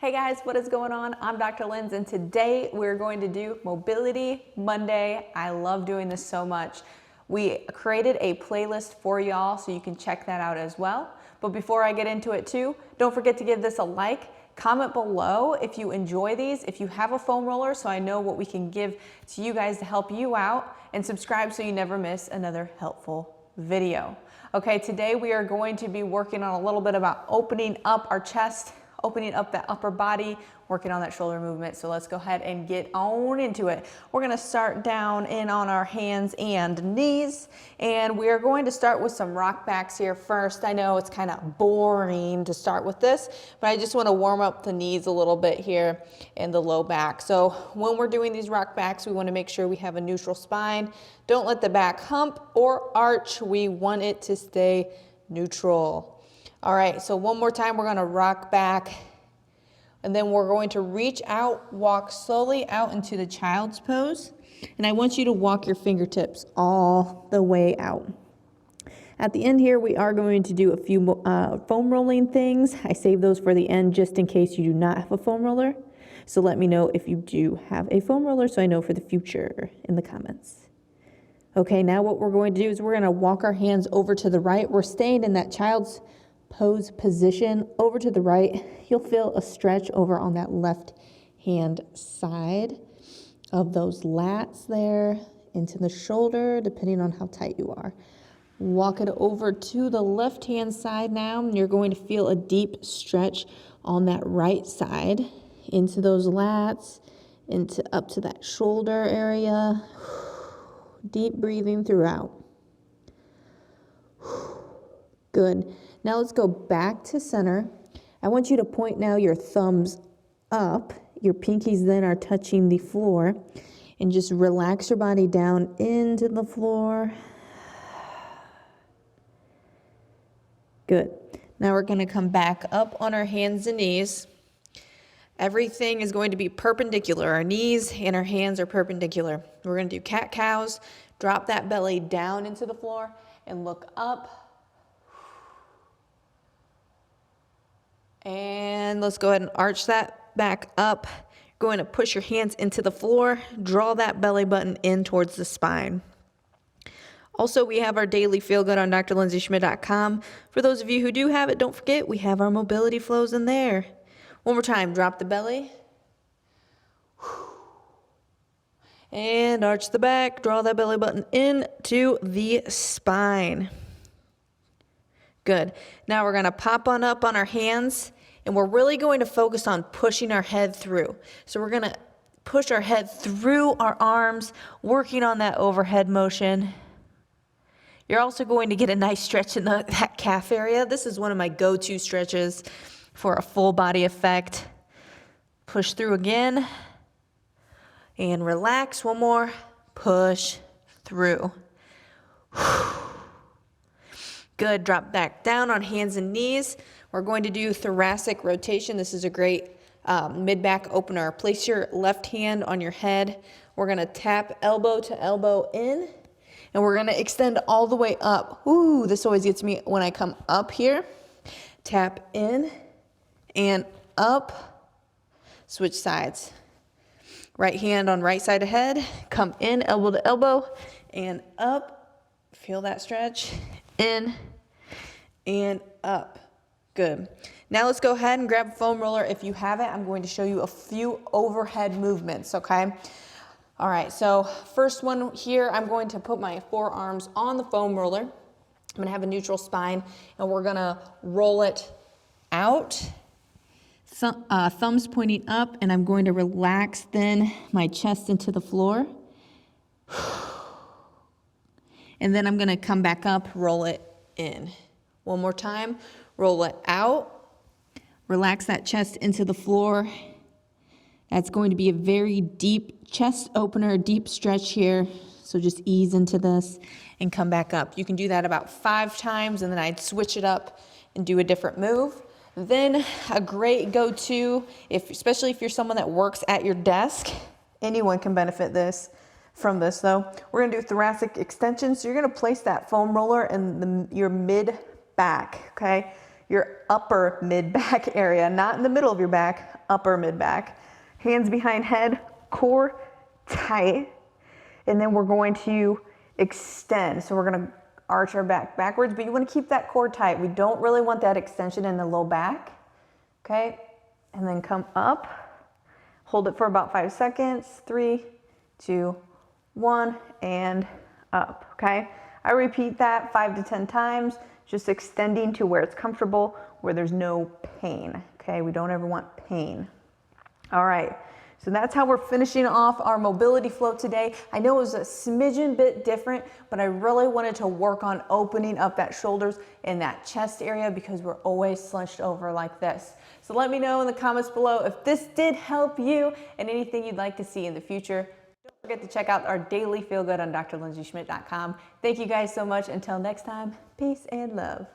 Hey guys, what is going on? I'm Dr. Linz, and today we're going to do Mobility Monday. I love doing this so much. We created a playlist for y'all so you can check that out as well. But before I get into it too, don't forget to give this a like. Comment below if you enjoy these, if you have a foam roller, so I know what we can give to you guys to help you out, and subscribe so you never miss another helpful video. Okay, today we are going to be working on a little bit about opening up our chest, opening up that upper body, working on that shoulder movement. So let's go ahead and get on into it. We're gonna start down in on our hands and knees, and we're going to start with some rock backs here first. I know it's kind of boring to start with this, but I just wanna warm up the knees a little bit here and the low back. So when we're doing these rock backs, we wanna make sure we have a neutral spine. Don't let the back hump or arch. We want it to stay neutral. All right, so one more time, we're gonna rock back, and then we're going to reach out, walk slowly out into the child's pose, and I want you to walk your fingertips all the way out. At the end here, we are going to do a few foam rolling things. I save those for the end just in case you do not have a foam roller. So let me know if you do have a foam roller so I know for the future in the comments. Okay, now what we're going to do is we're gonna walk our hands over to the right. We're staying in that child's pose position over to the right. You'll feel a stretch over on that left hand side of those lats there into the shoulder, depending on how tight you are. Walk it over to the left hand side now, and you're going to feel a deep stretch on that right side into those lats, into up to that shoulder area. Deep breathing throughout. Good. Now let's go back to center. I want you to point now your thumbs up. Your pinkies then are touching the floor. And just relax your body down into the floor. Good. Now we're going to come back up on our hands and knees. Everything is going to be perpendicular. Our knees and our hands are perpendicular. We're going to do cat-cows. Drop that belly down into the floor and look up. And let's go ahead and arch that back up. You're going to push your hands into the floor. Draw that belly button in towards the spine. Also, we have our daily feel good on drlindsayschmidt.com. For those of you who do have it, don't forget we have our mobility flows in there. One more time, drop the belly. And arch the back, draw that belly button into the spine. Good. Now we're gonna pop on up on our hands, and we're really going to focus on pushing our head through. So we're gonna push our head through our arms, working on that overhead motion. You're also going to get a nice stretch in that calf area. This is one of my go-to stretches for a full body effect. Push through again, and relax. One more, push through. Good, drop back down on hands and knees. We're going to do thoracic rotation. This is a great mid-back opener. Place your left hand on your head. We're gonna tap elbow to elbow in, and we're gonna extend all the way up. Ooh, this always gets me when I come up here. Tap in and up. Switch sides. Right hand on right side of head. Come in, elbow to elbow, and up. Feel that stretch. In and up. Good. Now let's go ahead and grab a foam roller. If you have it, I'm going to show you a few overhead movements, okay? All right, so first one here, I'm going to put my forearms on the foam roller. I'm gonna have a neutral spine, and we're gonna roll it out. Thumbs pointing up, and I'm going to relax then my chest into the floor. And then I'm gonna come back up, roll it in. One more time, roll it out. Relax that chest into the floor. That's going to be a very deep chest opener, deep stretch here. So just ease into this and come back up. You can do that about 5 times, and then I'd switch it up and do a different move. Then a great go-to, especially if you're someone that works at your desk, anyone can benefit from this though. We're gonna do thoracic extension. So you're gonna place that foam roller in your mid back, okay? Your upper mid back area, not in the middle of your back, upper mid back. Hands behind head, core tight. And then we're going to extend. So we're gonna arch our back backwards, but you wanna keep that core tight. We don't really want that extension in the low back, okay? And then come up, hold it for about 5 seconds. 3, 2, 1, and up, okay? I repeat that 5 to 10 times, just extending to where it's comfortable, where there's no pain, okay? We don't ever want pain. All right, so that's how we're finishing off our mobility float today. I know it was a smidgen bit different, but I really wanted to work on opening up that shoulders and that chest area because we're always slunched over like this. So let me know in the comments below if this did help you and anything you'd like to see in the future. Don't forget to check out our daily feel good on drlindsayschmidt.com. Thank you guys so much. Until next time, peace and love.